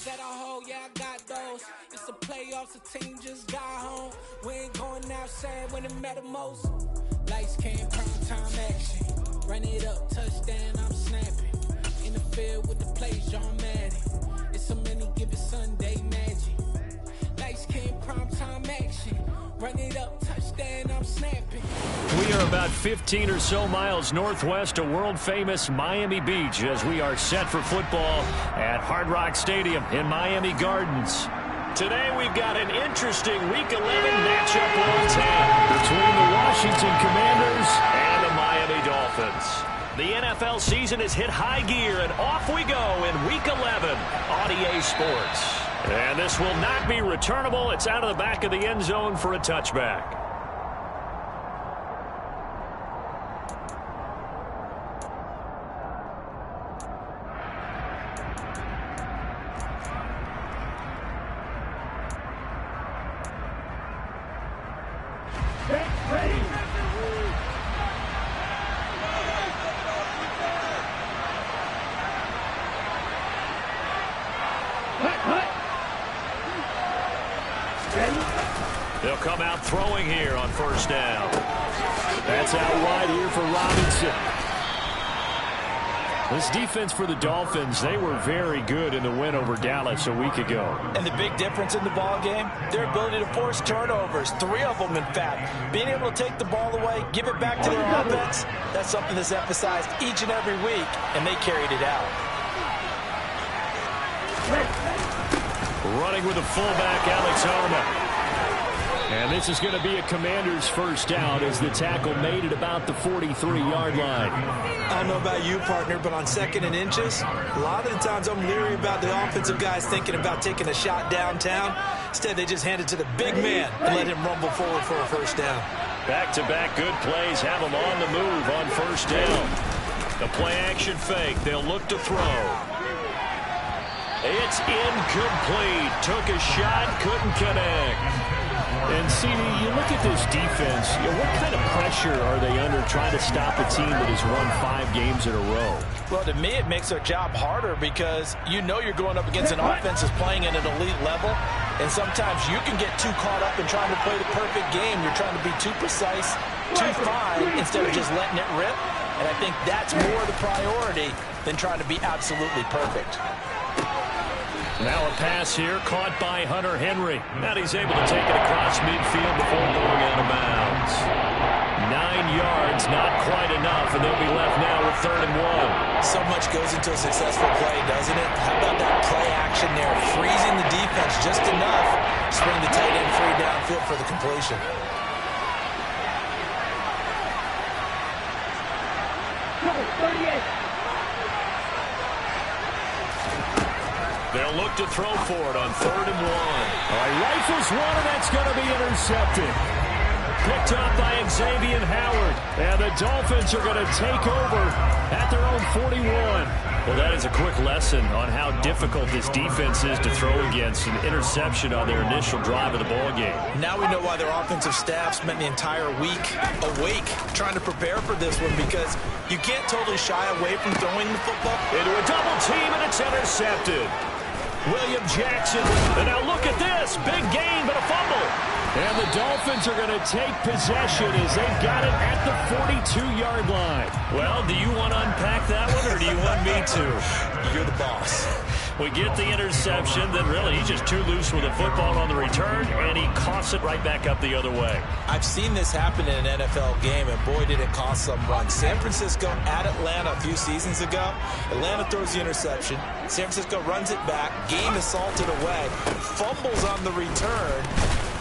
that I hold, yeah, I got those. It's the playoffs, the team just got home. We ain't going outside when it matter most. Lights came, prime time action. Run it up, touchdown, I'm snapping. In the field with the plays, John Madden. It's a many given Sunday magic. Lights came, prime time action. Run it up, touchdown, I'm snapping. We are about 15 or so miles northwest of world-famous Miami Beach as we are set for football at Hard Rock Stadium in Miami Gardens. Today we've got an interesting Week 11 matchup on tap between the Washington Commanders and the Miami Dolphins. The NFL season has hit high gear, and off we go in Week 11 on EA Sports. And this will not be returnable. It's out of the back of the end zone for a touchback. They'll come out throwing here on first down. That's out wide here for Robinson. This defense for the Dolphins, they were very good in the win over Dallas a week ago. And the big difference in the ball game, their ability to force turnovers, 3 of them in fact. Being able to take the ball away, give it back to their offense, that's something that's emphasized each and every week, and they carried it out. Running with the fullback, Alex Arma. And this is going to be a Commander's first down as the tackle made it about the 43-yard line. I don't know about you, partner, but on 2nd and inches, a lot of the times I'm leery about the offensive guys thinking about taking a shot downtown. Instead, they just hand it to the big man and let him rumble forward for a first down. Back-to-back good plays have them on the move on first down. The play-action fake. They'll look to throw. It's incomplete. Took a shot, couldn't connect. And, CD, you look at this defense, what kind of pressure are they under trying to stop a team that has won 5 games in a row? Well, to me, it makes their job harder because you know you're going up against an offense that's playing at an elite level, and sometimes you can get too caught up in trying to play the perfect game. You're trying to be too precise, too fine, instead of just letting it rip. And I think that's more the priority than trying to be absolutely perfect. Now a pass here caught by Hunter Henry. Now he's able to take it across midfield before going out of bounds. 9 yards, not quite enough, and they'll be left now with 3rd and 1. So much goes into a successful play, doesn't it? How about that play action there? Freezing the defense just enough to bring the tight end free downfield for the completion. Number 38. They'll look to throw for it on 3rd and 1. All right, rifles one, and that's going to be intercepted. Picked up by Xavier Howard. And the Dolphins are going to take over at their own 41. Well, that is a quick lesson on how difficult this defense is to throw against. An interception on their initial drive of the ball game. Now we know why their offensive staff spent the entire week awake trying to prepare for this one, because you can't totally shy away from throwing the football. Into a double team, and it's intercepted. William Jackson, and now look at this. Big gain, but a fumble. And the Dolphins are going to take possession as they've got it at the 42-yard line. Well, do you want to unpack that one, or do you want me to? You're the boss. We get the interception, then really he's just too loose with the football on the return, and he coughs it right back up the other way. I've seen this happen in an NFL game, and boy, did it cost someone. San Francisco at Atlanta a few seasons ago. Atlanta throws the interception. San Francisco runs it back. Game is salted away. Fumbles on the return.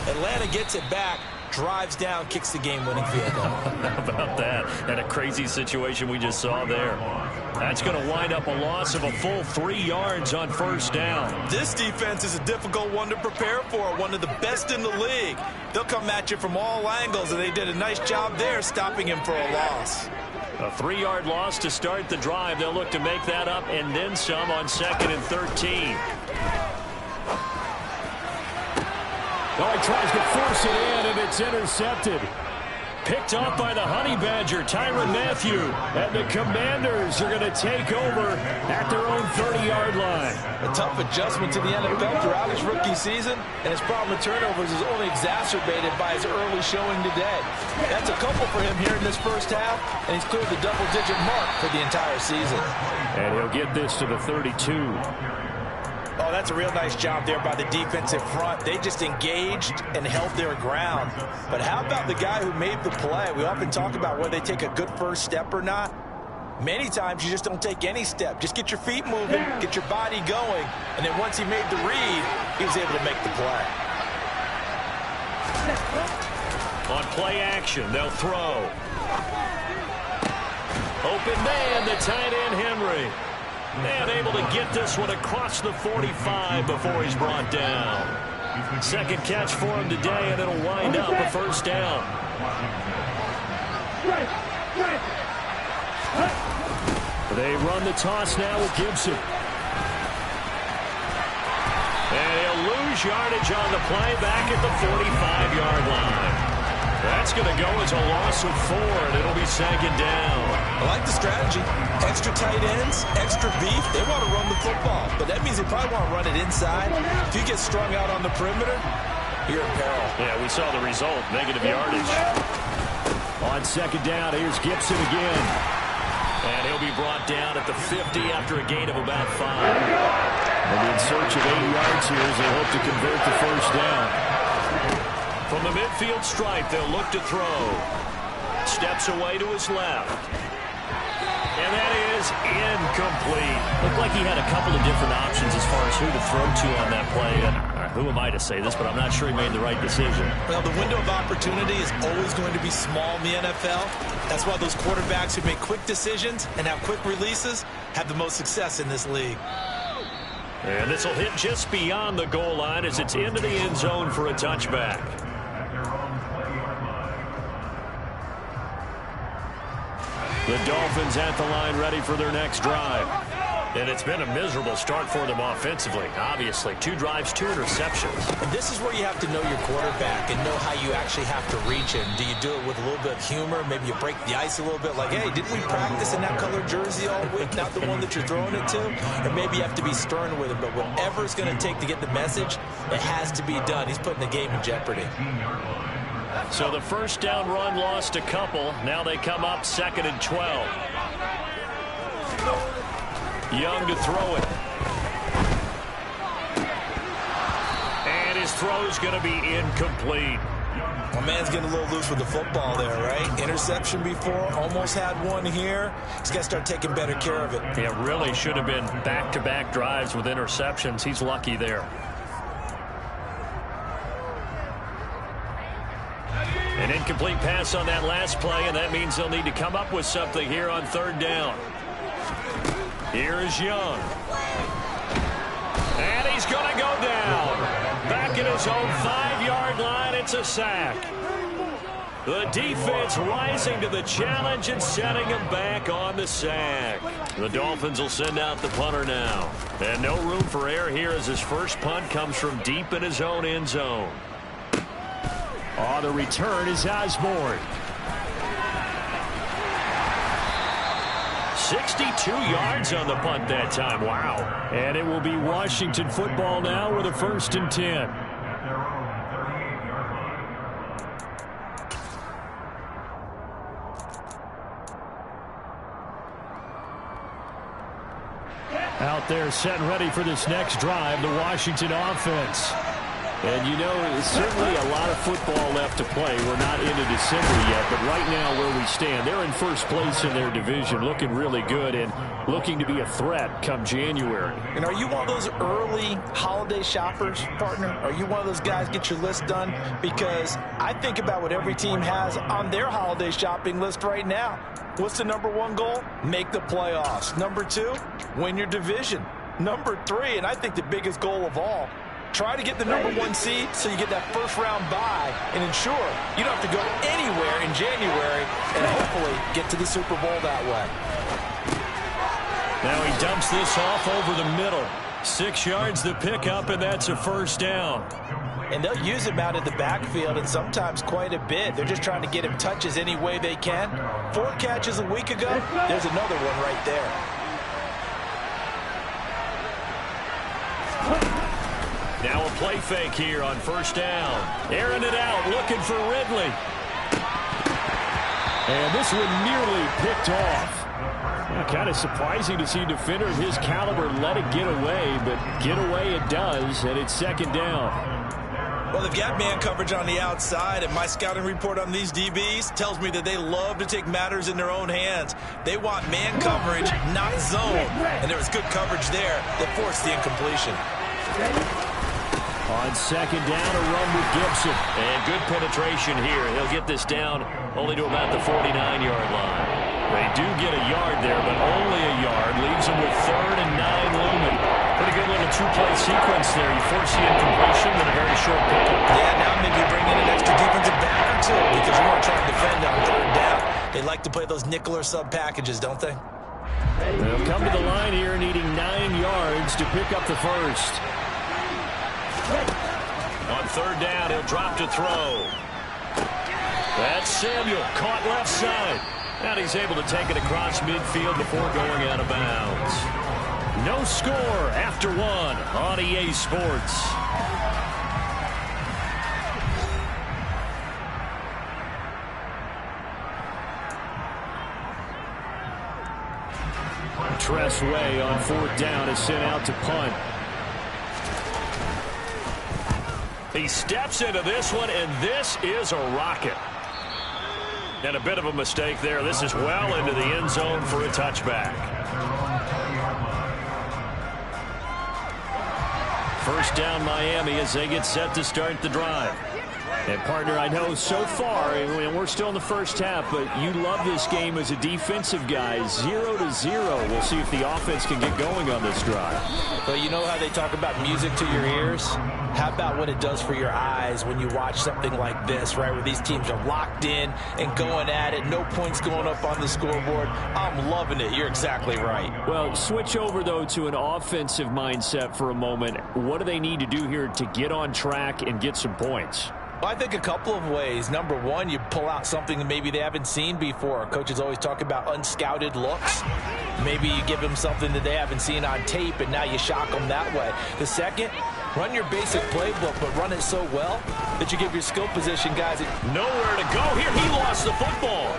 Atlanta gets it back, drives down, kicks the game-winning field goal. How about that? And a crazy situation we just saw there. That's going to wind up a loss of a full 3 yards on first down. This defense is a difficult one to prepare for, one of the best in the league. They'll come at you from all angles, and they did a nice job there stopping him for a loss. A 3-yard loss to start the drive. They'll look to make that up and then some on 2nd and 13. Oh, he tries to force it in, and it's intercepted. Picked off by the Honey Badger, Tyrann Mathieu. And the Commanders are going to take over at their own 30-yard line. A tough adjustment to the NFL throughout his rookie season, and his problem with turnovers is only exacerbated by his early showing today. That's a couple for him here in this first half, and he's cleared the double-digit mark for the entire season. And he'll get this to the 32. Oh, that's a real nice job there by the defensive front. They just engaged and held their ground. But how about the guy who made the play? We often talk about whether they take a good first step or not. Many times you just don't take any step. Just get your feet moving, get your body going, and then once he made the read, he was able to make the play. On play action, they'll throw. Open man, the tight end Henry. And able to get this one across the 45 before he's brought down. Second catch for him today, and it'll wind up a first down. They run the toss now with Gibson. And he'll lose yardage on the play back at the 45-yard line. That's going to go as a loss of 4, and it'll be second down. I like the strategy. Extra tight ends, extra beef. They want to run the football, but that means they probably want to run it inside. If you get strung out on the perimeter, you're in peril. Yeah, we saw the result, negative yardage. On second down, here's Gibson again. And he'll be brought down at the 50 after a gain of about 5. And in search of 80 yards here as they hope to convert the first down. From the midfield stripe, they'll look to throw. Steps away to his left. And that is incomplete. Looked like he had a couple of different options as far as who to throw to on that play. And who am I to say this, but I'm not sure he made the right decision. Well, the window of opportunity is always going to be small in the NFL. That's why those quarterbacks who make quick decisions and have quick releases have the most success in this league. And this will hit just beyond the goal line as it's into the end zone for a touchback. The Dolphins at the line ready for their next drive. And it's been a miserable start for them offensively, obviously. 2 drives, 2 interceptions. And this is where you have to know your quarterback and know how you actually have to reach him. Do you do it with a little bit of humor? Maybe you break the ice a little bit like, hey, didn't we practice in that colored jersey all week? Not the one that you're throwing it to? Or maybe you have to be stern with him. But whatever it's going to take to get the message, it has to be done. He's putting the game in jeopardy. So the first down run lost a couple. Now they come up 2nd and 12. Young to throw it. And his throw's going to be incomplete. My man's getting a little loose with the football there, right? Interception before, almost had one here. He's got to start taking better care of it. It really should have been back-to-back drives with interceptions. He's lucky there. An incomplete pass on that last play, and that means they'll need to come up with something here on 3rd down. Here is Young. And he's going to go down. Back at his own 5-yard line, it's a sack. The defense rising to the challenge and setting him back on the sack. The Dolphins will send out the punter now. And no room for error here as his first punt comes from deep in his own end zone. Oh, the return is Osborne. 62 yards on the punt that time. Wow. And it will be Washington football now with a 1st and 10. Out there set and ready for this next drive, the Washington offense. And, you know, it's certainly a lot of football left to play. We're not into December yet, but right now where we stand, they're in first place in their division, looking really good and looking to be a threat come January. And are you one of those early holiday shoppers, partner? Are you one of those guys get your list done? Because I think about what every team has on their holiday shopping list right now. What's the #1 goal? Make the playoffs. #2, win your division. #3, and I think the biggest goal of all, try to get the #1 seed so you get that first-round bye and ensure you don't have to go anywhere in January and hopefully get to the Super Bowl that way. Now he dumps this off over the middle. 6 yards the pickup, and that's a first down. And they'll use him out in the backfield, and sometimes quite a bit. They're just trying to get him touches any way they can. 4 catches a week ago, there's another one right there. Now a play fake here on first down. Airing it out, looking for Ridley. And this one nearly picked off. Kind of surprising to see a defender of his caliber let it get away, but get away it does, and it's second down. Well, they've got man coverage on the outside, and my scouting report on these DBs tells me that they love to take matters in their own hands. They want man coverage, not zone. And there was good coverage there that forced the incompletion. On second down, a run with Gibson. And good penetration here. He'll get this down only to about the 49-yard line. They do get a yard there, but only a yard. Leaves them with 3rd and 9 looming. Pretty good little 2-play sequence there. You force the incompletion with a very short pickup. Yeah, now maybe bring in an extra defensive back or two because you want to try to defend on 3rd down. They like to play those nickel or sub packages, don't they? They'll come to the line here needing 9 yards to pick up the first. On 3rd down, he'll drop to throw. That's Samuel, caught left side. And he's able to take it across midfield before going out of bounds. No score after 1 on EA Sports. Tress Way on 4th down is sent out to punt. He steps into this one, and this is a rocket. And a bit of a mistake there. This is well into the end zone for a touchback. First down Miami as they get set to start the drive. And, partner, I know so far, and we're still in the first half, but you love this game as a defensive guy. 0-0. We'll see if the offense can get going on this drive. Well, you know how they talk about music to your ears? How about what it does for your eyes when you watch something like this, right, where these teams are locked in and going at it, no points going up on the scoreboard? I'm loving it. You're exactly right. Well, switch over, though, to an offensive mindset for a moment. What do they need to do here to get on track and get some points? Well, I think a couple of ways. Number one, you pull out something that maybe they haven't seen before. Coaches always talk about unscouted looks. Maybe you give them something that they haven't seen on tape, and now you shock them that way. The second, run your basic playbook, but run it so well that you give your skill position guys nowhere to go here. He lost the football.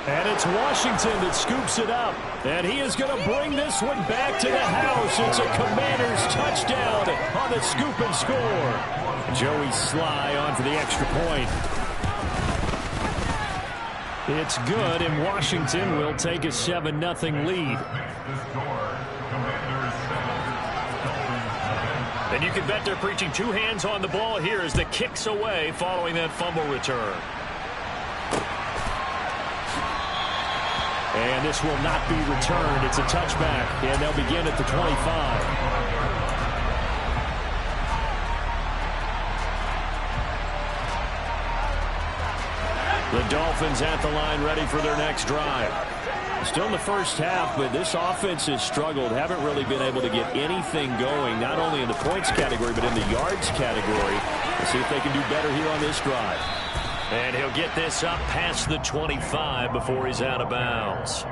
And it's Washington that scoops it up. And he is going to bring this one back to the house. It's a Commanders touchdown on the scoop and score. Joey Sly on for the extra point. It's good, and Washington will take a 7-0 lead. And you can bet they're preaching 2 hands on the ball here as the kick's away following that fumble return. And this will not be returned. It's a touchback, and they'll begin at the 25. The Dolphins at the line ready for their next drive. Still in the first half, but this offense has struggled. Haven't really been able to get anything going, not only in the points category, but in the yards category. Let's see if they can do better here on this drive. And he'll get this up past the 25 before he's out of bounds.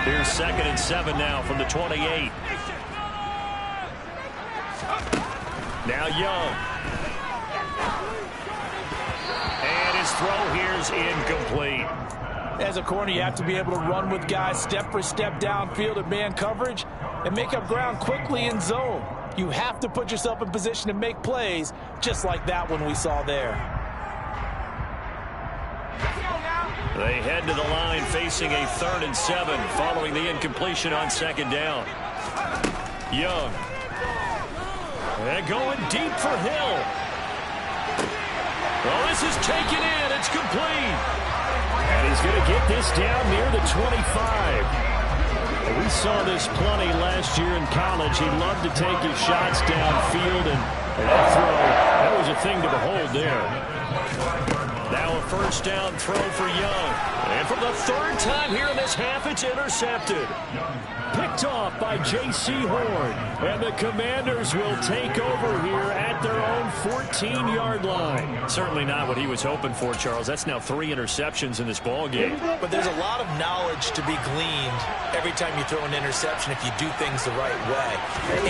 Here's 2nd and 7 now from the 28. Now Young. And his throw here's incomplete. As a corner, you have to be able to run with guys step for step downfield at man coverage and make up ground quickly in zone. You have to put yourself in position to make plays just like that one we saw there. They head to the line facing a 3rd and 7 following the incompletion on 2nd down. Young. And going deep for Hill. Well, this is taken in. It's complete. And he's going to get this down near the 25. We saw this plenty last year in college. He loved to take his shots downfield, and that throw, that was a thing to behold there. Now a first down throw for Young. And for the third time here in this half, it's intercepted. Picked off by J.C. Horn. And the Commanders will take over here at their own 14-yard line. Certainly not what he was hoping for, Charles. That's now 3 interceptions in this ball game. But there's a lot of knowledge to be gleaned every time you throw an interception if you do things the right way.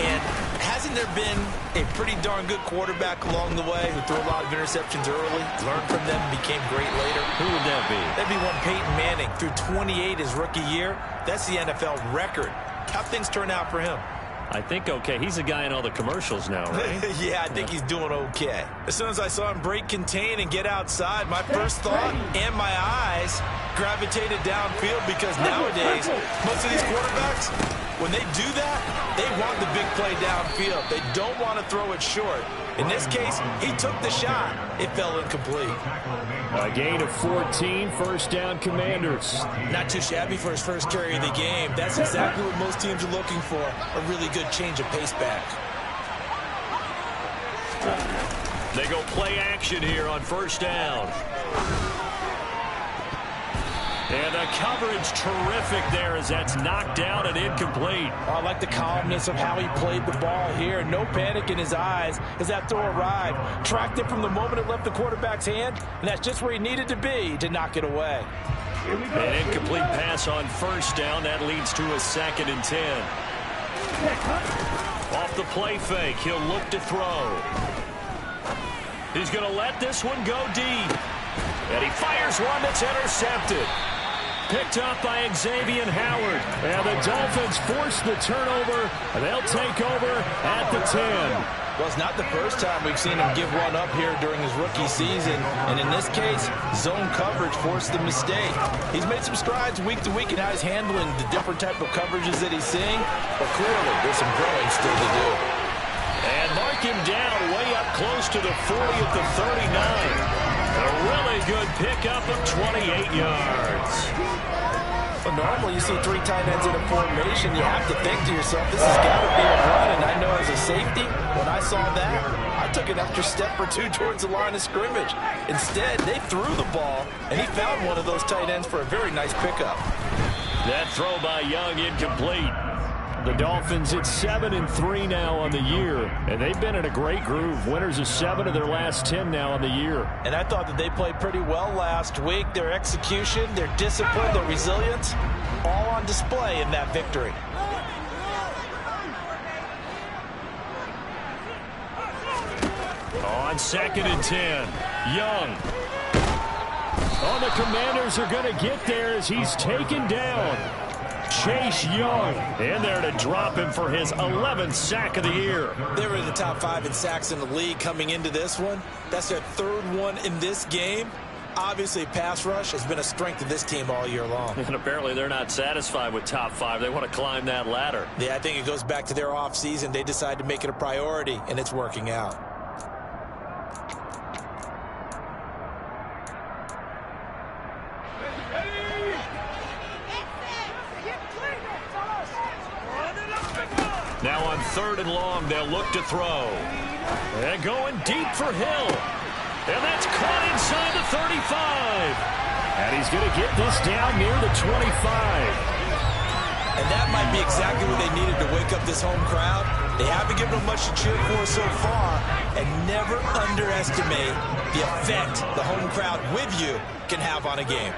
And hasn't there been a pretty darn good quarterback along the way who threw a lot of interceptions early, learned from them, became great later? Who would that be? That'd be one Peyton Manning. Threw 28 his rookie year. That's the NFL record. How things turn out for him? I think okay. He's a guy in all the commercials now, right? Yeah, I think he's doing okay. As soon as I saw him break contain and get outside, my first thought and my eyes gravitated downfield, because nowadays, most of these quarterbacks, when they do that, they want the big play downfield. They don't want to throw it short. In this case, he took the shot. It fell incomplete. A gain of 14, first down Commanders. Not too shabby for his first carry of the game. That's exactly what most teams are looking for, a really good change of pace back. They go play action here on first down. And the coverage terrific there as that's knocked down and incomplete. I like the calmness of how he played the ball here. No panic in his eyes as that throw arrived. Tracked it from the moment it left the quarterback's hand, and that's just where he needed to be to knock it away. An incomplete pass on first down. That leads to a 2nd and 10. Off the play fake, he'll look to throw. He's going to let this one go deep. And he fires one that's intercepted. Picked up by Xavier Howard. And the Dolphins force the turnover, and they'll take over at the 10. Well, it's not the first time we've seen him give one up here during his rookie season. And in this case, zone coverage forced the mistake. He's made some strides week to week in how he's handling the different type of coverages that he's seeing. But clearly, there's some growing still to do. And mark him down way up close to the 40 at the 39. A really good pickup of 28 yards. Well, normally you see 3 tight ends in a formation. You have to think to yourself, this has got to be a run. And I know as a safety, when I saw that, I took an extra step or 2 towards the line of scrimmage. Instead, they threw the ball, and he found one of those tight ends for a very nice pickup. That throw by Young incomplete. The Dolphins at 7-3 now on the year, and they've been in a great groove. Winners of 7 of their last 10 now on the year. And I thought that they played pretty well last week. Their execution, their discipline, their resilience, all on display in that victory. On 2nd and 10, Young. Oh, the Commanders are going to get there as he's taken down. Chase Young in there to drop him for his 11th sack of the year. They were in the top 5 in sacks in the league coming into this one. That's their 3rd one in this game. Obviously, pass rush has been a strength of this team all year long. And apparently they're not satisfied with top 5. They want to climb that ladder. Yeah, I think it goes back to their offseason. They decided to make it a priority, and it's working out. Now on 3rd and long, they'll look to throw. And going deep for Hill. And that's caught inside the 35. And he's going to get this down near the 25. And that might be exactly what they needed to wake up this home crowd. They haven't given them much to cheer for so far. And never underestimate the effect the home crowd with you can have on a game.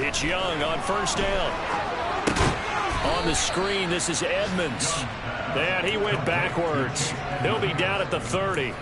It's Young on first down. On the screen, this is Edmonds. And he went backwards. He'll be down at the 30.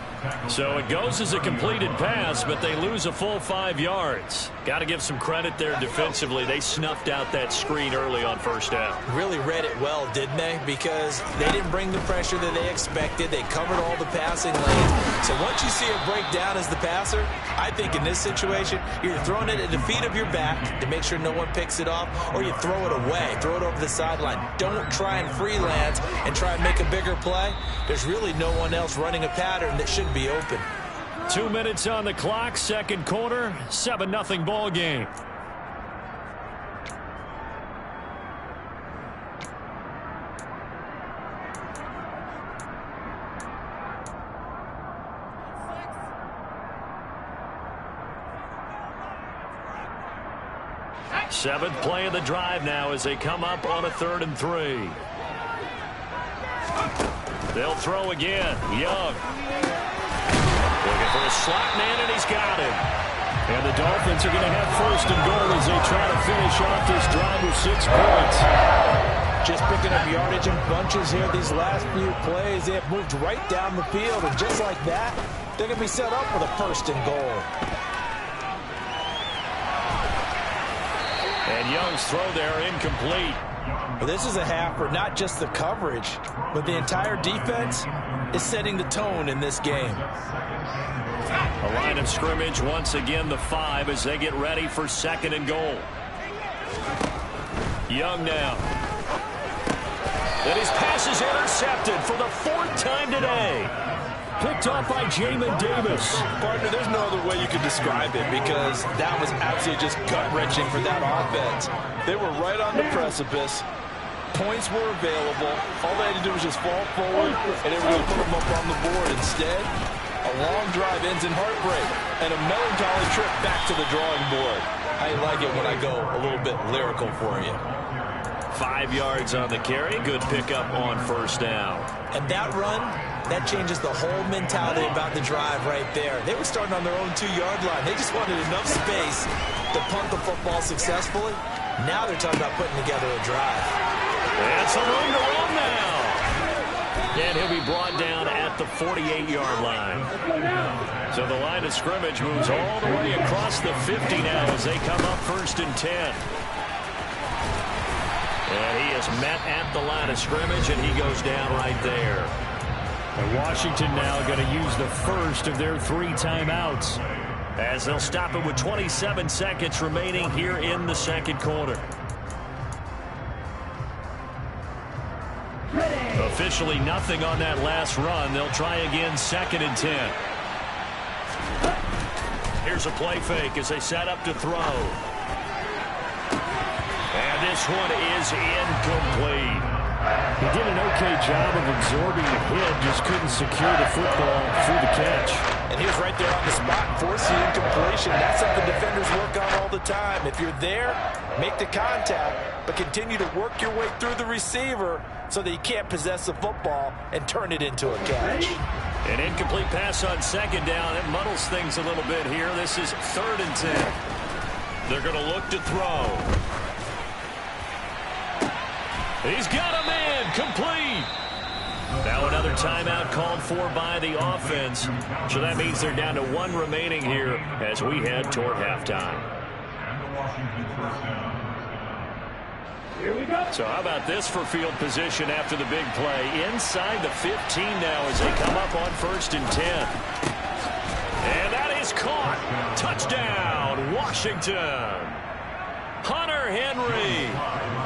So it goes as a completed pass, but they lose a full 5 yards. Got to give some credit there defensively. They snuffed out that screen early on first down. Really read it well, didn't they? Because they didn't bring the pressure that they expected. They covered all the passing lanes. So once you see it break down as the passer, I think in this situation, you're throwing it at the feet of your back to make sure no one picks it off, or you throw it away, throw it over the sideline. Don't try and freelance and try and make a bigger play. There's really no one else running a pattern that should be open. 2 minutes on the clock, second quarter, 7-0 ball game. Seventh play of the drive now as they come up on a 3rd and 3. They'll throw again. Young. Looking for a slot man, and he's got him. And the Dolphins are going to have 1st and goal as they try to finish off this drive with 6 points. Just picking up yardage in bunches here these last few plays. They have moved right down the field, and just like that, they're going to be set up with a 1st and goal. And Young's throw there incomplete. Well, this is a half where not just the coverage, but the entire defense is setting the tone in this game. A line of scrimmage once again the 5 as they get ready for 2nd and goal. Young now. And his pass is intercepted for the 4th time today. Picked off by Jamin Davis. Partner, there's no other way you could describe it because that was absolutely just gut-wrenching for that offense. They were right on the precipice. Points were available. All they had to do was just fall forward, and they were going to put them up on the board. Instead, a long drive ends in heartbreak and a melancholy trip back to the drawing board. I like it when I go a little bit lyrical for you. 5 yards on the carry. Good pickup on 1st down. And that run, that changes the whole mentality about the drive right there. They were starting on their own 2-yard line. They just wanted enough space to punt the football successfully. Now they're talking about putting together a drive. That's a room to run now. And he'll be brought down at the 48-yard line. So the line of scrimmage moves all the way across the 50 now as they come up 1st and 10. And he is met at the line of scrimmage, and he goes down right there. And Washington now going to use the first of their 3 timeouts as they'll stop it with 27 seconds remaining here in the 2nd quarter. Officially nothing on that last run. They'll try again 2nd and 10. Here's a play fake as they set up to throw. And this one is incomplete. He did an okay job of absorbing the hit, just couldn't secure the football through the catch. And he was right there on the spot, forcing incompletion. That's something defenders work on all the time. If you're there, make the contact, but continue to work your way through the receiver so that you can't possess the football and turn it into a catch. An incomplete pass on 2nd down. It muddles things a little bit here. This is 3rd and 10. They're going to look to throw. He's got a man complete. Now another timeout called for by the offense. So that means they're down to 1 remaining here as we head toward halftime. Here we go. So how about this for field position after the big play? Inside the 15 now as they come up on 1st and 10. And that is caught. Touchdown, Washington. Hunter Henry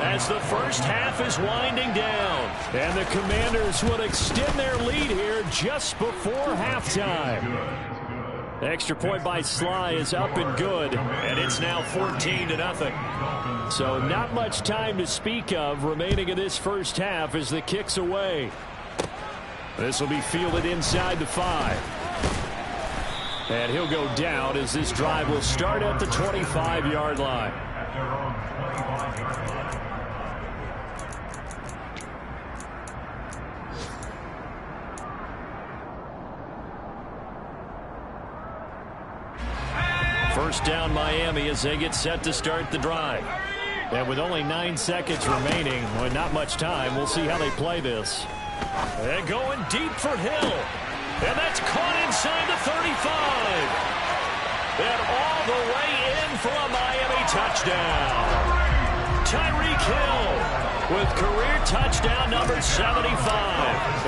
as the first half is winding down. And the Commanders would extend their lead here just before halftime. The extra point by Sly is up and good, and it's now 14-0. So not much time to speak of remaining in this first half as the kick's away. This will be fielded inside the 5. And he'll go down as this drive will start at the 25-yard line. First down Miami as they get set to start the drive. And with only 9 seconds remaining, well, not much time, we'll see how they play this. And going deep for Hill. And that's caught inside the 35. And all the way in for a Miami touchdown. Tyreek Hill with career touchdown number 75.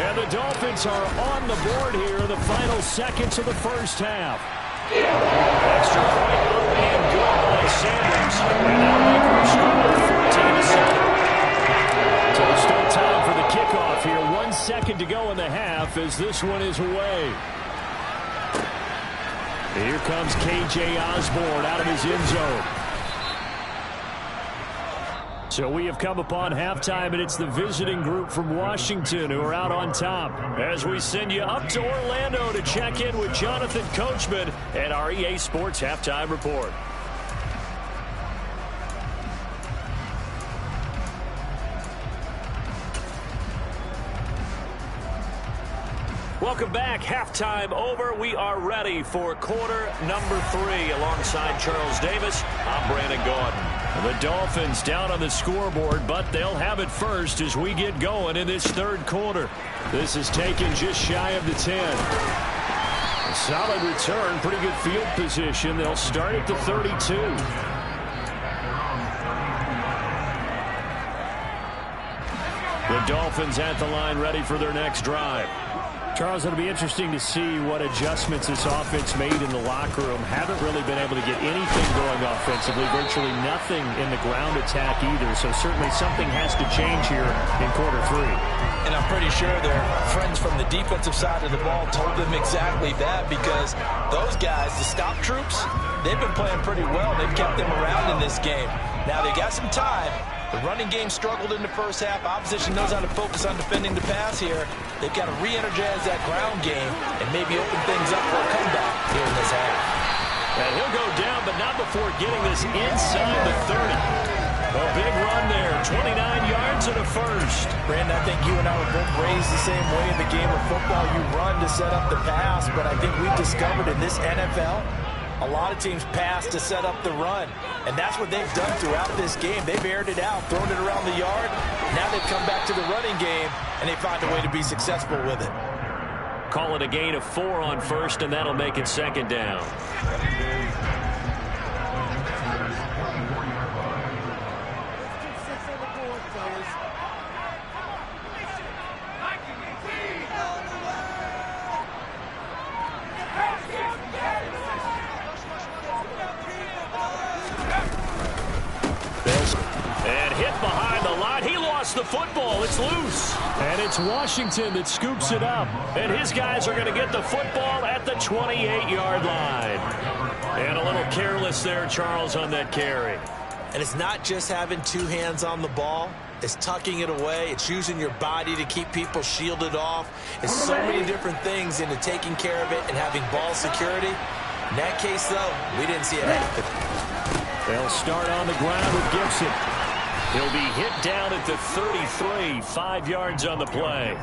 And the Dolphins are on the board here in the final seconds of the first half. Extra point up and good by Sanders. And that'll make them score 14-7. So there's still time for the kickoff here. 1 second to go in the half as this one is away. Here comes K.J. Osborne out of his end zone. So we have come upon halftime, and it's the visiting group from Washington who are out on top. As we send you up to Orlando to check in with Jonathan Coachman and our EA Sports Halftime Report. Welcome back. Halftime over. We are ready for quarter number 3. Alongside Charles Davis, I'm Brandon Gordon. The Dolphins down on the scoreboard, but they'll have it first as we get going in this third quarter. This is taken just shy of the 10. A solid return, pretty good field position. They'll start at the 32. The Dolphins at the line ready for their next drive. Charles, it'll be interesting to see what adjustments this offense made in the locker room. Haven't really been able to get anything going offensively, virtually nothing in the ground attack either. So certainly something has to change here in quarter 3. And I'm pretty sure their friends from the defensive side of the ball told them exactly that, because those guys, the stop troops, they've been playing pretty well. They've kept them around in this game. Now they got some time. The running game struggled in the first half. Opposition knows how to focus on defending the pass here. They've got to re-energize that ground game and maybe open things up for a comeback here in this half. And he'll go down, but not before getting this inside the 30. A big run there, 29 yards and a first. Brandon, I think you and I were both raised the same way in the game of football. You run to set up the pass, but I think we've discovered in this NFL, a lot of teams pass to set up the run, and that's what they've done throughout this game. They've aired it out, thrown it around the yard. Now they've come back to the running game, and they find a way to be successful with it. Call it a gain of 4 on first, and that'll make it second down. The football, it's loose. And it's Washington that scoops it up. And his guys are going to get the football at the 28-yard line. And a little careless there, Charles, on that carry. And it's not just having 2 hands on the ball. It's tucking it away. It's using your body to keep people shielded off. It's so many different things into taking care of it and having ball security. In that case, though, we didn't see it happen. They'll start on the ground with Gibson. He'll be hit down at the 33, 5 yards on the play.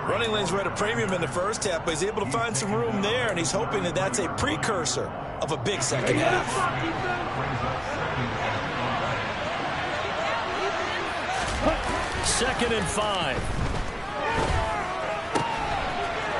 Running lanes were at a premium in the first half, but he's able to find some room there, and he's hoping that that's a precursor of a big second half. Second and 5.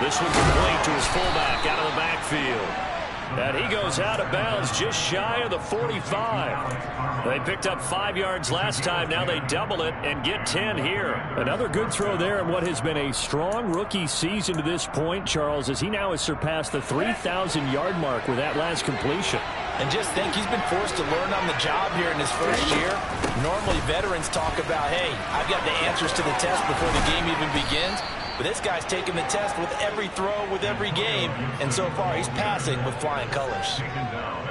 This one's complete to his fullback out of the backfield. And he goes out of bounds just shy of the 45. They picked up 5 yards last time. Now they double it and get 10 here. Another good throw there in what has been a strong rookie season to this point, Charles, as he now has surpassed the 3,000-yard mark with that last completion. And just think, he's been forced to learn on the job here in his first year. Normally, veterans talk about, hey, I've got the answers to the test before the game even begins. But this guy's taking the test with every throw, with every game. And so far, he's passing with flying colors.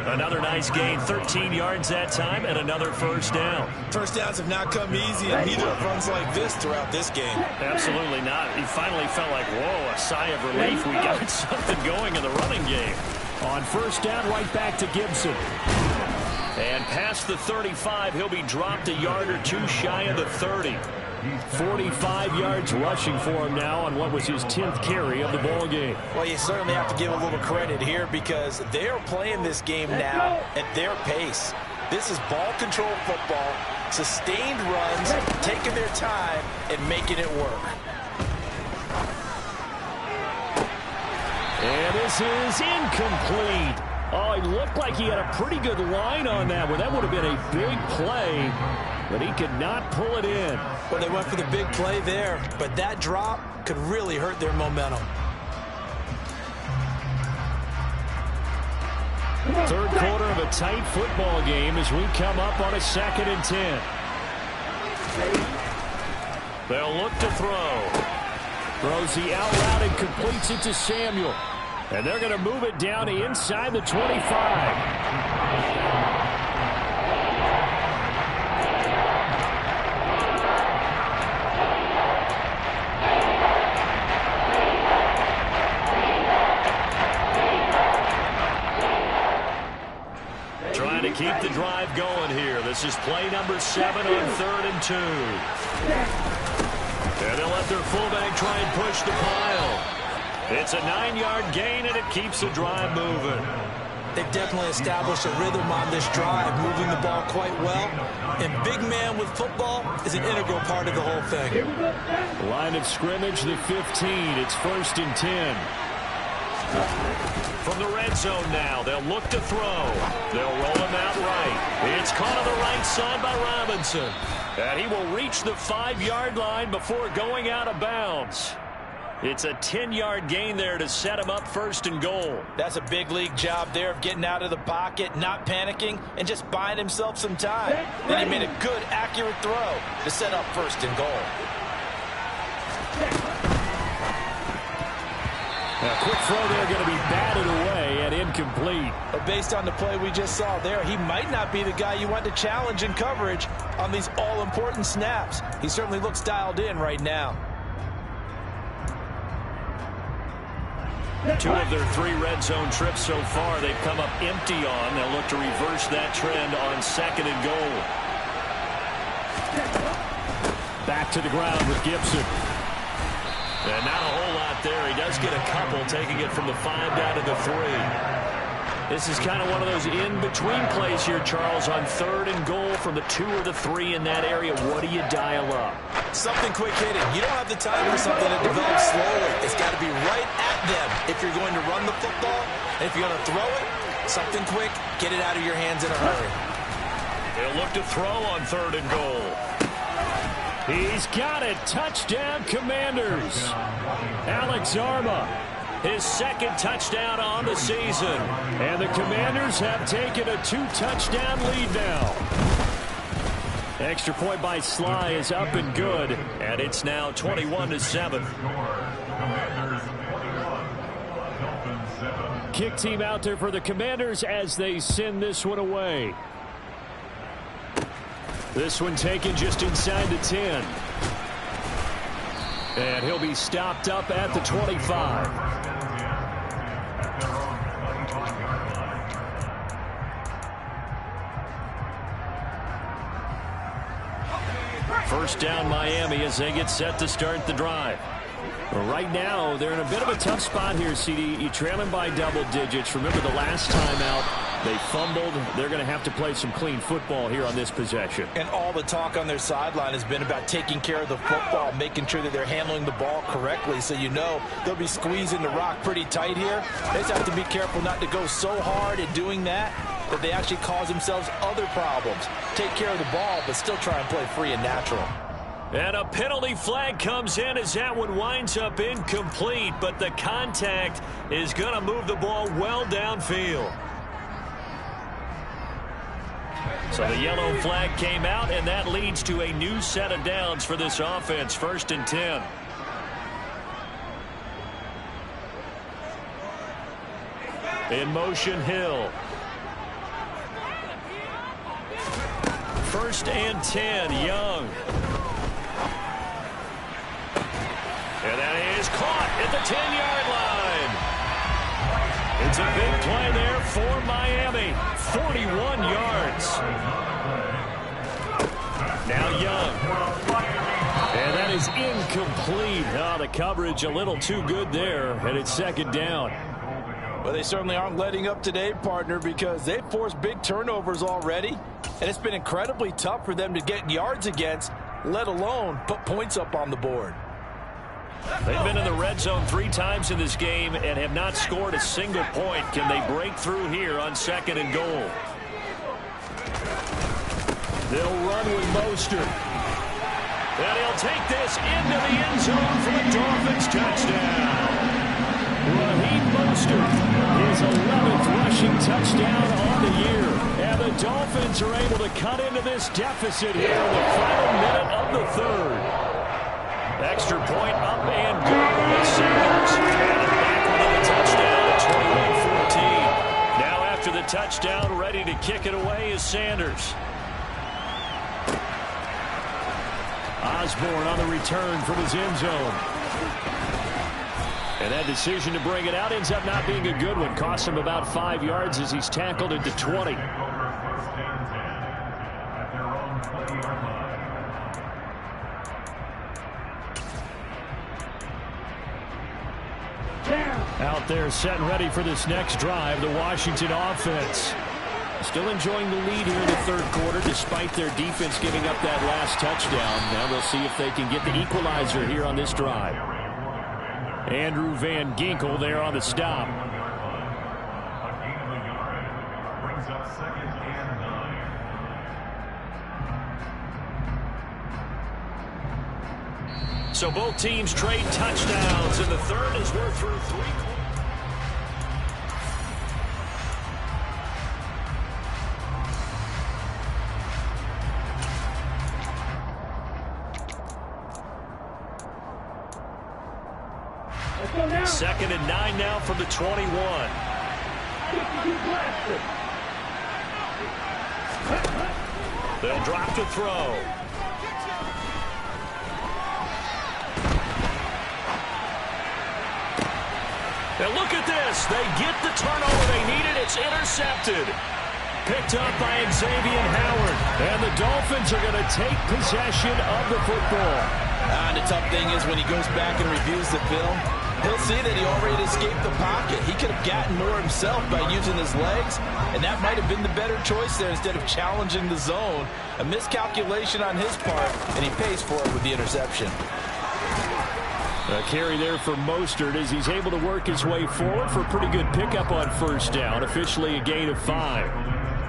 Another nice gain, 13 yards that time, and another first down. First downs have not come easy, and neither have runs like this throughout this game. Absolutely not. He finally felt like, whoa, a sigh of relief. We got something going in the running game. On first down, right back to Gibson. And past the 35, he'll be dropped a yard or 2 shy of the 30. 45 yards rushing for him now on what was his 10th carry of the ball game. Well, you certainly have to give a little credit here because they are playing this game now at their pace. This is ball control football, sustained runs, taking their time and making it work. And this is incomplete. Oh, it looked like he had a pretty good line on that one. That would have been a big play, but he could not pull it in. Well, they went for the big play there, but that drop could really hurt their momentum. Third quarter of a tight football game as we come up on a 2nd and 10. They'll look to throw. Throws the out route and completes it to Samuel. And they're going to move it down inside the 25. Trying to keep the drive going here. This is play number 7 on 3rd and 2. And they'll let their fullback try and push the pile. It's a 9-yard gain, and it keeps the drive moving. They've definitely established a rhythm on this drive, moving the ball quite well. And big man with football is an integral part of the whole thing. Line of scrimmage, the 15. It's 1st and 10. From the red zone now, they'll look to throw. They'll roll him out right. It's caught on the right side by Robinson. And he will reach the 5-yard line before going out of bounds. It's a 10-yard gain there to set him up 1st and goal. That's a big league job there of getting out of the pocket, not panicking, and just buying himself some time. Then he made a good, accurate throw to set up 1st and goal. A quick throw there going to be batted away and incomplete. But based on the play we just saw there, he might not be the guy you want to challenge in coverage on these all-important snaps. He certainly looks dialed in right now. 2 of their 3 red zone trips so far they've come up empty on. They'll look to reverse that trend on 2nd and goal. Back to the ground with Gibson. And not a whole lot there. He does get a couple, taking it from the 5 down to the 3. This is kind of one of those in-between plays here, Charles, on 3rd and goal from the 2 or the 3 in that area. What do you dial up? Something quick hitting. You don't have the time for something that develops slowly. It's got to be right at them if you're going to run the football. And if you're going to throw it, something quick, get it out of your hands in a hurry. They'll look to throw on 3rd and goal. He's got it. Touchdown, Commanders. Alex Arma, his 2nd touchdown on the season. And the Commanders have taken a 2-touchdown lead now. Extra point by Sly is up and good. And it's now 21-7. Kick team out there for the Commanders as they send this one away. This one taken just inside the 10. And he'll be stopped up at the 25. First down Miami as they get set to start the drive. Well, right now, they're in a bit of a tough spot here, CD. You're trailing by double digits. Remember the last time out, they fumbled. They're going to have to play some clean football here on this possession. And all the talk on their sideline has been about taking care of the football, making sure that they're handling the ball correctly. So you know they'll be squeezing the rock pretty tight here. They just have to be careful not to go so hard at doing that they actually cause themselves other problems. Take care of the ball, but still try and play free and natural. And a penalty flag comes in as that one winds up incomplete, but the contact is going to move the ball well downfield. So the yellow flag came out, and that leads to a new set of downs for this offense. 1st and 10. In motion, Hill. 1st and 10, Young. And that is caught at the 10-yard line. It's a big play there for Miami. 41 yards. Now Young. And that is incomplete. Oh, the coverage a little too good there, and it's 2nd down. Well, they certainly aren't letting up today, partner, because they've forced big turnovers already, and it's been incredibly tough for them to get yards against, let alone put points up on the board. They've been in the red zone 3 times in this game and have not scored a single point. Can they break through here on 2nd and goal? They'll run with Mostert. And he'll take this into the end zone for the Dolphins touchdown. Raheem Mostert, his 11th rushing touchdown on the year. And the Dolphins are able to cut into this deficit here in the final minute of the 3rd. Extra point up and good. Sanders had it back within a touchdown. the touchdown, ready to kick it away is Sanders. Osborne on the return from his end zone. And that decision to bring it out ends up not being a good one. Costs him about 5 yards as he's tackled into 20. Out there set and ready for this next drive, the Washington offense. Still enjoying the lead here in the third quarter despite their defense giving up that last touchdown. Now they'll see if they can get the equalizer here on this drive. Andrew Van Ginkel there on the stop. So both teams trade touchdowns, and the third as we're through 3 quarters. Second and 9 now from the 21. They'll drop to throw. And look at this. They get the turnover they needed. It's intercepted. Picked up by Xavier Howard. And the Dolphins are going to take possession of the football. And the tough thing is when he goes back and reviews the film, he'll see that he already escaped the pocket. He could have gotten more himself by using his legs, and that might have been the better choice there instead of challenging the zone. A miscalculation on his part, and he pays for it with the interception. A carry there for Mostert as he's able to work his way forward for a pretty good pickup on first down. Officially a gain of 5.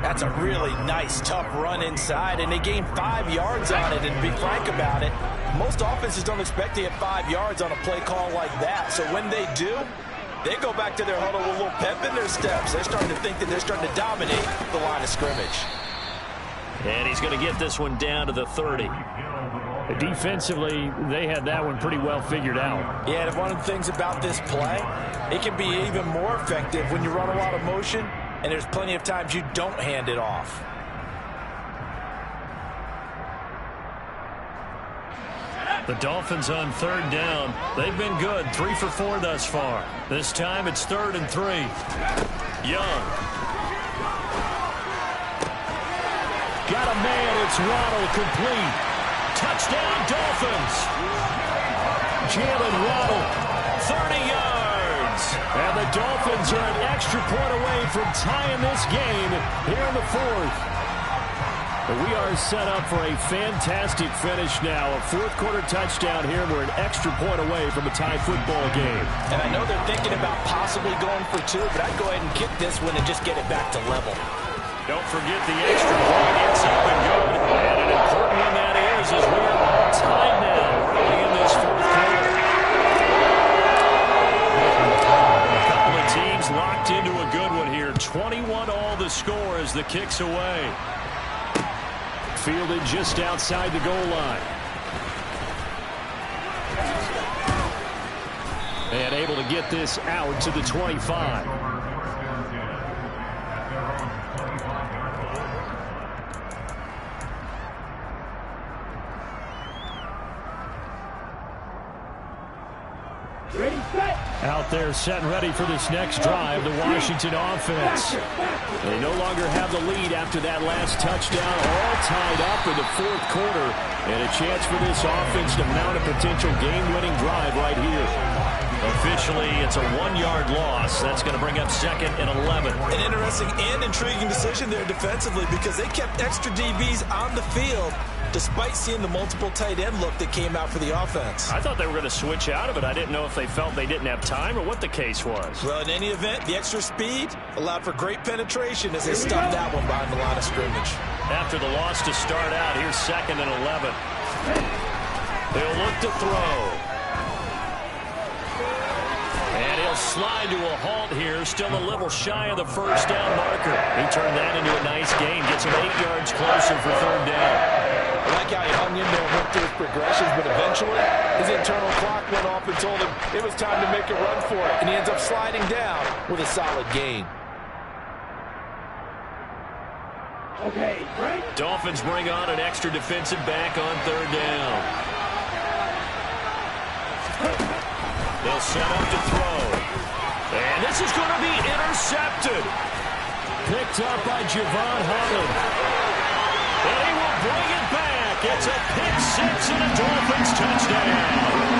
That's a really nice, tough run inside, and they gained 5 yards on it. And to be frank about it, most offenses don't expect to get 5 yards on a play call like that. So when they do, they go back to their huddle with a little pep in their steps. They're starting to think that they're starting to dominate the line of scrimmage. And he's going to get this one down to the 30. Defensively, they had that one pretty well figured out. Yeah, and one of the things about this play, it can be even more effective when you run a lot of motion, and there's plenty of times you don't hand it off. The Dolphins on third down. They've been good, 3 for 4 thus far. This time it's 3rd and 3. Young. Got a man, it's Waddle, complete. Touchdown, Dolphins. Jalen Waddle, 30 yards. And the Dolphins are an extra point away from tying this game here in the 4th. We are set up for a fantastic finish now. A 4th quarter touchdown here. We're an extra point away from a tie football game. And I know they're thinking about possibly going for 2, but I'd go ahead and kick this one and just get it back to level. Don't forget the extra point. It's up and good. And an important one that is as we are all tied now early in this 4th quarter. A couple of teams locked into a good one here. 21 all the score as the kick's away. Fielded just outside the goal line. And able to get this out to the 25. Out there set and ready for this next drive, the Washington offense. They no longer have the lead after that last touchdown, all tied up in the 4th quarter. And a chance for this offense to mount a potential game-winning drive right here. Officially, it's a 1-yard loss. That's going to bring up 2nd and 11. An interesting and intriguing decision there defensively because they kept extra DBs on the field despite seeing the multiple tight end look that came out for the offense. I thought they were going to switch out of it. I didn't know if they felt they didn't have time or what the case was. Well, in any event, the extra speed allowed for great penetration as they stuffed that one behind the line of scrimmage. After the loss to start out, here's 2nd and 11. They'll look to throw. And he'll slide to a halt here, still a little shy of the first down marker. He turned that into a nice gain, gets him 8 yards closer for 3rd down. I like how he hung in there and went through his progressions, but eventually his internal clock went off and told him it was time to make a run for it, and he ends up sliding down with a solid gain. Okay, right. Dolphins bring on an extra defensive back on third down. They'll set up to throw. And this is going to be intercepted. Picked up by Javon Holland. And he will bring it back. It's a pick six and a Dolphins touchdown.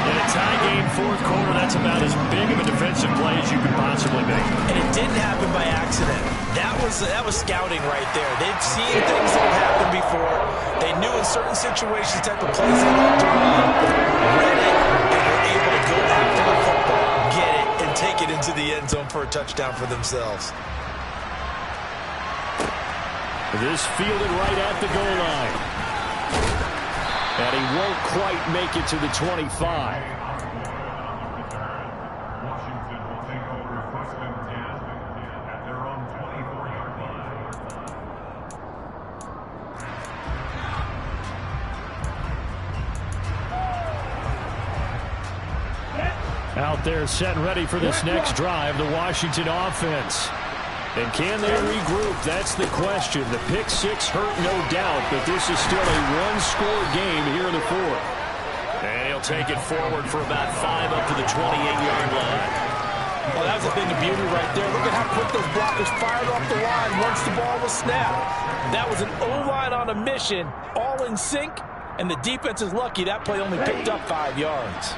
In a tie game, fourth quarter, that's about as big of a defensive play as you could possibly make. And it didn't happen by accident. That was scouting right there. They'd seen things that have happened before. They knew in certain situations the type of plays they like to run. Read it, and were able to go after the football, get it, and take it into the end zone for a touchdown for themselves. This fielded right at the goal line. And he won't quite make it to the 25. Washington will take over first and 10 at their own 24-yard line. Out there set and ready for this next drive, the Washington offense. And can they regroup? That's the question. The pick six hurt, no doubt, but this is still a one-score game here in the fourth. And he'll take it forward for about 5 up to the 28-yard line. Well, that was a thing of beauty right there. Look at how quick those blockers fired off the line once the ball was snapped. That was an O-line on a mission, all in sync, and the defense is lucky that play only picked up 5 yards.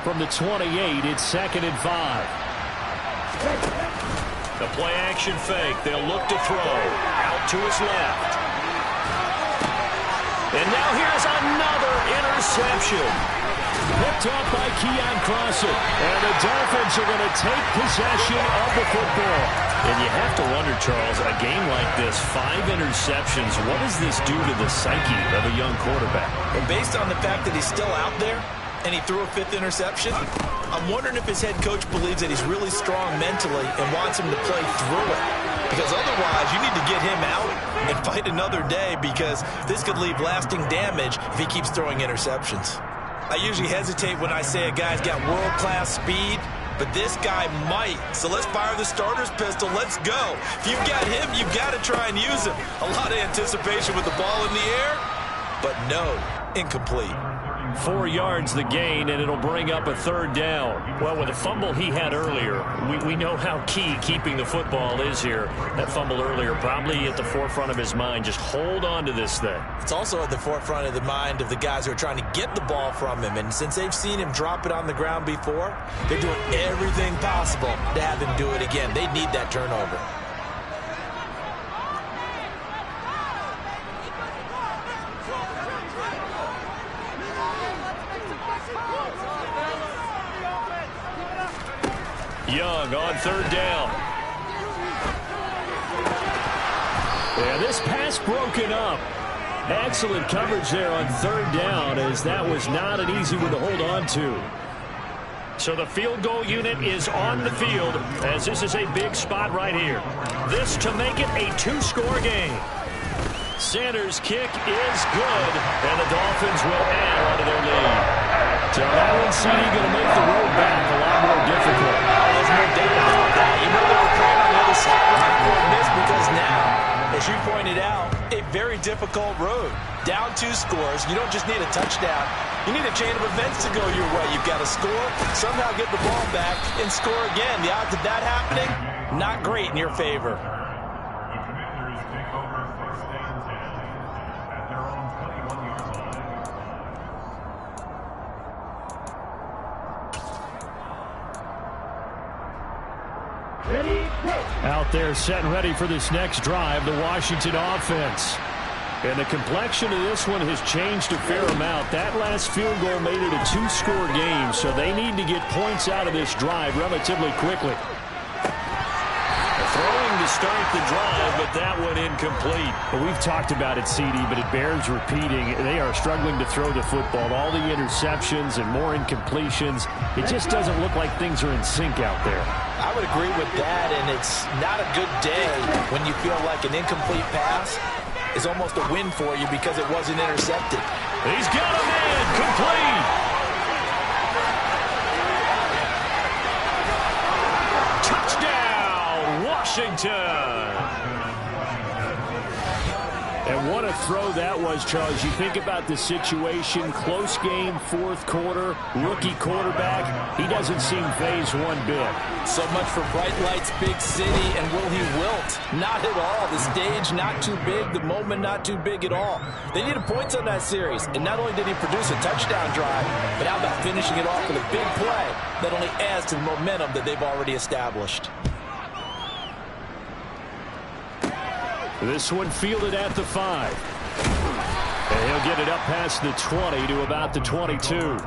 From the 28, it's 2nd and 5. The play-action fake. They'll look to throw. Out to his left. And now here's another interception. Picked off by Keon Crossett. And the Dolphins are going to take possession of the football. And you have to wonder, Charles, a game like this, 5 interceptions, what does this do to the psyche of a young quarterback? Well, based on the fact that he's still out there and he threw a 5th interception, I'm wondering if his head coach believes that he's really strong mentally and wants him to play through it. Because otherwise, you need to get him out and fight another day, because this could leave lasting damage if he keeps throwing interceptions. I usually hesitate when I say a guy's got world-class speed, but this guy might. So let's fire the starter's pistol. Let's go. If you've got him, you've got to try and use him. A lot of anticipation with the ball in the air, but no, incomplete. 4 yards the gain, and it'll bring up a 3rd down. Well, with the fumble he had earlier, we know how key keeping the football is here. That fumble earlier probably at the forefront of his mind. Just hold on to this thing. It's also at the forefront of the mind of the guys who are trying to get the ball from him. And since they've seen him drop it on the ground before, they're doing everything possible to have him do it again. They need that turnover. Young on 3rd down. Yeah, this pass broken up. Excellent coverage there on 3rd down, as that was not an easy one to hold on to. So the field goal unit is on the field, as this is a big spot right here. This to make it a 2-score game. Sanders' kick is good, and the Dolphins will add onto their lead. So that one's going to make the road back a lot more difficult. There's no doubt about that. You know they were playing on the other side for this, because now, as you pointed out, a very difficult road. Down 2 scores. You don't just need a touchdown. You need a chain of events to go your way. You've got to score, somehow get the ball back, and score again. The odds of that happening, not great in your favor. The Commanders take over first and 10 at their own 21-yard line. Out there set and ready for this next drive, the Washington offense. And the complexion of this one has changed a fair amount. That last field goal made it a 2-score game, so they need to get points out of this drive relatively quickly. Throwing to start the drive, but that one incomplete. Well, we've talked about it, CD, but it bears repeating. They are struggling to throw the football. All the interceptions and more incompletions. It just doesn't look like things are in sync out there. I would agree with that, and it's not a good day when you feel like an incomplete pass is almost a win for you because it wasn't intercepted. He's got a man complete. Touchdown, Washington. And what a throw that was, Charles. You think about the situation, close game, fourth quarter, rookie quarterback. He doesn't seem phased one bit. So much for bright lights, big city, and will he wilt? Not at all. The stage not too big, the moment not too big at all. They needed points on that series, and not only did he produce a touchdown drive, but how about finishing it off with a big play that only adds to the momentum that they've already established. This one fielded at the 5. And he'll get it up past the 20 to about the 22.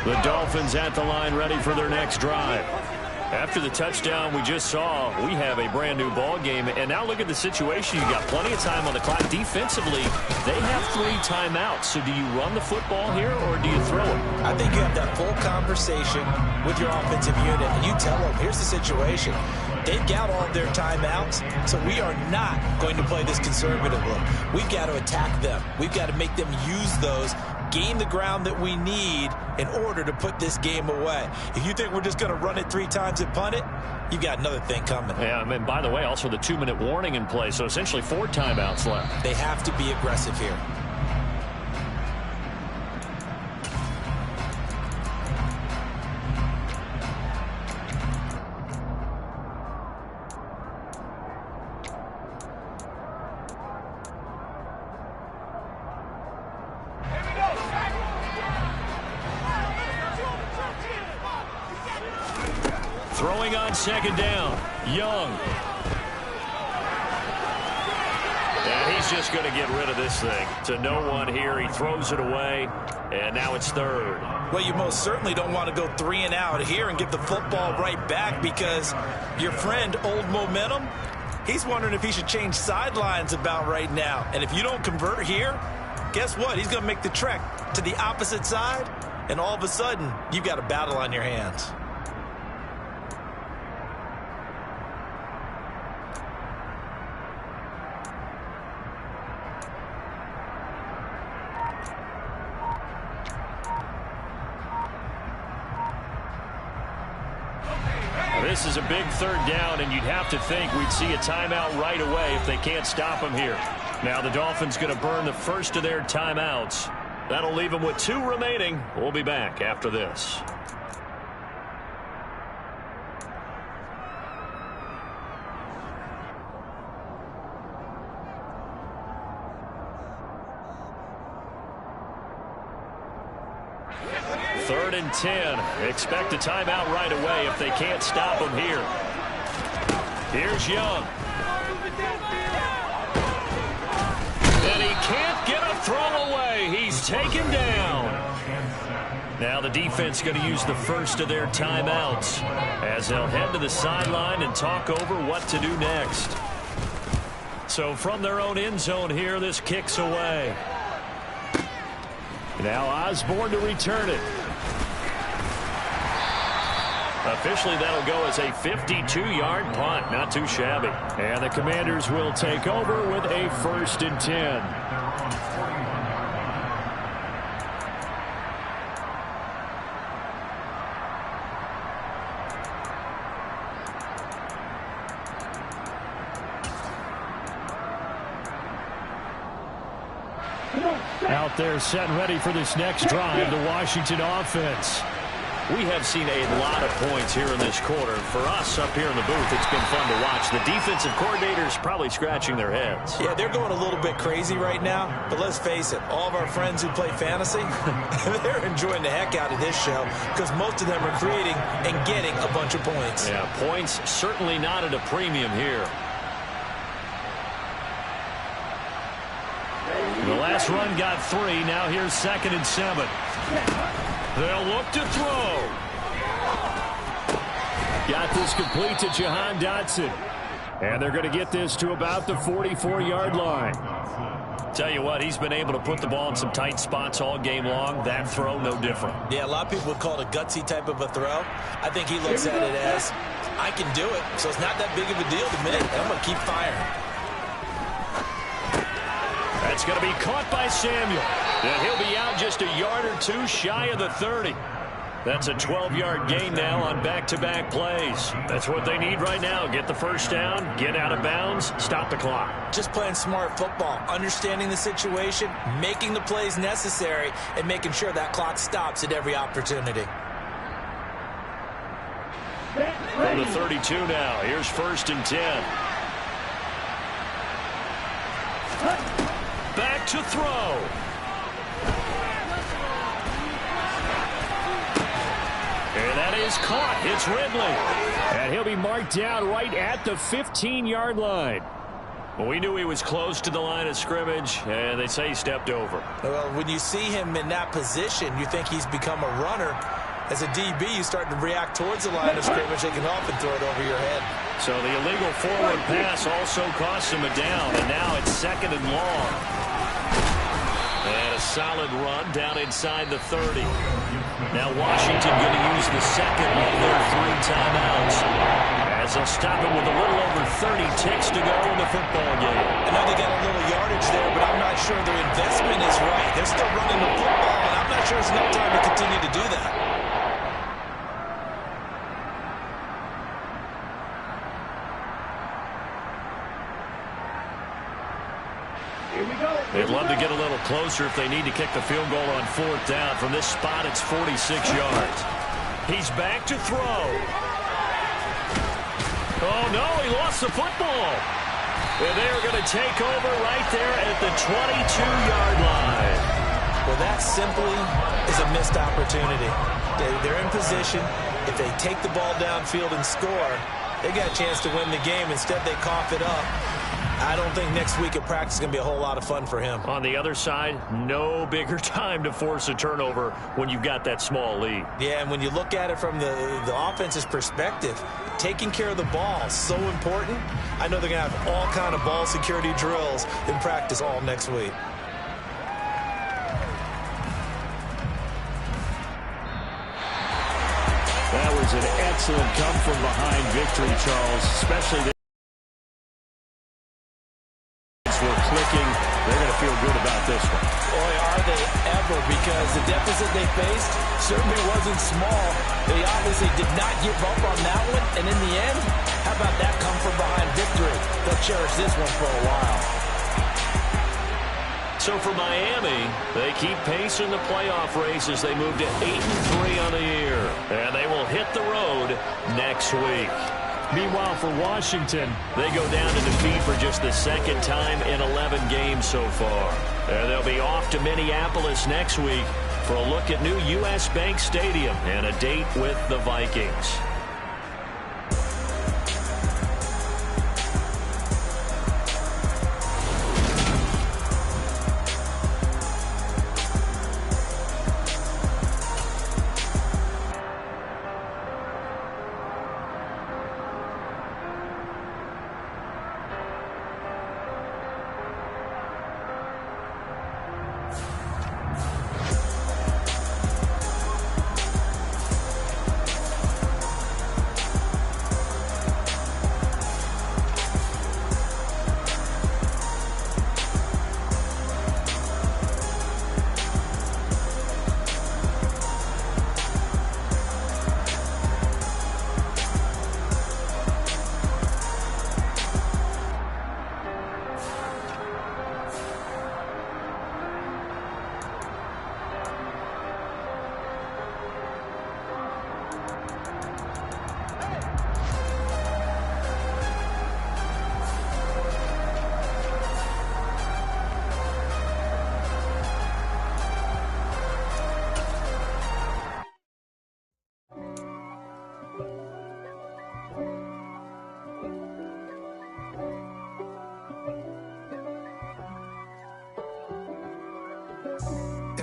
The Dolphins at the line ready for their next drive. After the touchdown we just saw, we have a brand new ball game. And now look at the situation. You got plenty of time on the clock. Defensively, they have 3 timeouts. So do you run the football here or do you throw it? I think you have that full conversation with your offensive unit, and you tell them, here's the situation. They've got all of their timeouts, so we are not going to play this conservatively. We've got to attack them. We've got to make them use those, gain the ground that we need in order to put this game away. If you think we're just going to run it 3 times and punt it, you've got another thing coming. Yeah, I mean, by the way, also the 2-minute warning in play, so essentially 4 timeouts left. They have to be aggressive here. Throwing on second down, Young. And he's just going to get rid of this thing. To no one here. He throws it away, and now it's third. Well, you most certainly don't want to go 3 and out here and get the football right back, because your friend, Old Momentum, he's wondering if he should change sidelines about right now. And if you don't convert here, guess what? He's going to make the trek to the opposite side, and all of a sudden, you've got a battle on your hands. This is a big third down, and you'd have to think we'd see a timeout right away if they can't stop him here. Now the Dolphins going to burn the first of their timeouts. That'll leave them with 2 remaining. We'll be back after this. Third and 10. Expect a timeout right away if they can't stop him here. Here's Young. And he can't get a throw away. He's taken down. Now the defense going to use the first of their timeouts as they'll head to the sideline and talk over what to do next. So from their own end zone here, this kicks away. Now Osborne to return it. Officially, that'll go as a 52-yard punt. Not too shabby. And the Commanders will take over with a 1st and 10. Out there set and ready for this next drive, the Washington offense. We have seen a lot of points here in this quarter. For us up here in the booth, it's been fun to watch. The defensive coordinators probably scratching their heads. Yeah, they're going a little bit crazy right now. But let's face it, all of our friends who play fantasy, they're enjoying the heck out of this show because most of them are creating and getting a bunch of points. Yeah, points certainly not at a premium here. The last run got 3. Now here's 2nd and 7. They'll look to throw. Got this complete to Jahan Dotson. And they're going to get this to about the 44-yard line. Tell you what, he's been able to put the ball in some tight spots all game long. That throw, no different. Yeah, a lot of people would call it a gutsy type of a throw. I think he looks at it as, I can do it, so it's not that big of a deal to me. I'm going to keep firing. That's going to be caught by Samuel. And he'll be out just a yard or two shy of the 30. That's a 12-yard gain now on back-to-back plays. That's what they need right now. Get the first down, get out of bounds, stop the clock. Just playing smart football, understanding the situation, making the plays necessary, and making sure that clock stops at every opportunity. From the 32 now. Here's 1st and 10. Back to throw. And that is caught. It's Ridley. And he'll be marked down right at the 15-yard line. Well, we knew he was close to the line of scrimmage, and they say he stepped over. Well, when you see him in that position, you think he's become a runner. As a DB, you start to react towards the line of scrimmage. They can often throw it over your head. So the illegal forward pass also costs him a down, and now it's 2nd and long. And a solid run down inside the 30. Now Washington going to use the second of their 3 timeouts, as they'll stop it with a little over 30 ticks to go in the football game. I know they got a little yardage there, but I'm not sure their investment is right. They're still running the football, and I'm not sure it's enough time to continue to do that. They'd love to get a little closer if they need to kick the field goal on 4th down. From this spot, it's 46 yards. He's back to throw. Oh, no, he lost the football. And they're going to take over right there at the 22-yard line. Well, that simply is a missed opportunity. They're in position. If they take the ball downfield and score, they got a chance to win the game. Instead, they cough it up. I don't think next week at practice is going to be a whole lot of fun for him. On the other side, no bigger time to force a turnover when you've got that small lead. Yeah, and when you look at it from the offense's perspective, taking care of the ball is so important. I know they're going to have all kind of ball security drills in practice all next week. That was an excellent come-from-behind victory, Charles, especially this. Clicking. They're going to feel good about this one. Boy, are they ever, because the deficit they faced certainly wasn't small. They obviously did not give up on that one, and in the end, how about that come-from-behind victory? They'll cherish this one for a while. So for Miami, they keep pace in the playoff race as they move to 8-3 on the year, and they will hit the road next week. Meanwhile, for Washington, they go down to defeat for just the 2nd time in 11 games so far. And they'll be off to Minneapolis next week for a look at new U.S. Bank Stadium and a date with the Vikings.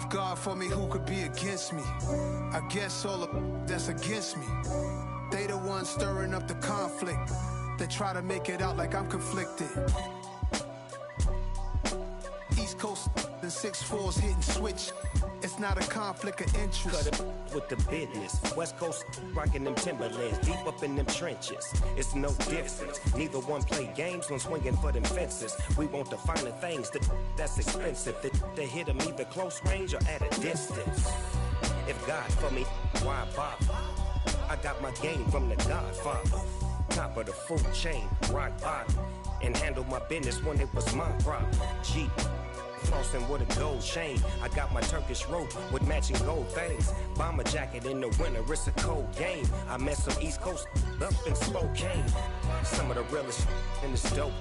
God for me, who could be against me? I guess all the that's against me. They the ones stirring up the conflict. They try to make it out like I'm conflicted. East Coast and 6'4s hitting switch. It's not a conflict of interest. Cut it with the business. West Coast rocking them Timberlands, deep up in them trenches. It's no difference. Neither one play games when swinging for them fences. We want the finer things that's expensive. That hit them either close range or at a distance. If God for me, why bother? I got my game from the Godfather. Top of the food chain, rock bottom. And handle my business when it was my problem. G. Flossing with a gold chain. I got my Turkish rope with matching gold things. Bomber jacket in the winter, it's a cold game. I met some East Coast up in Spokane. Some of the realest in this dope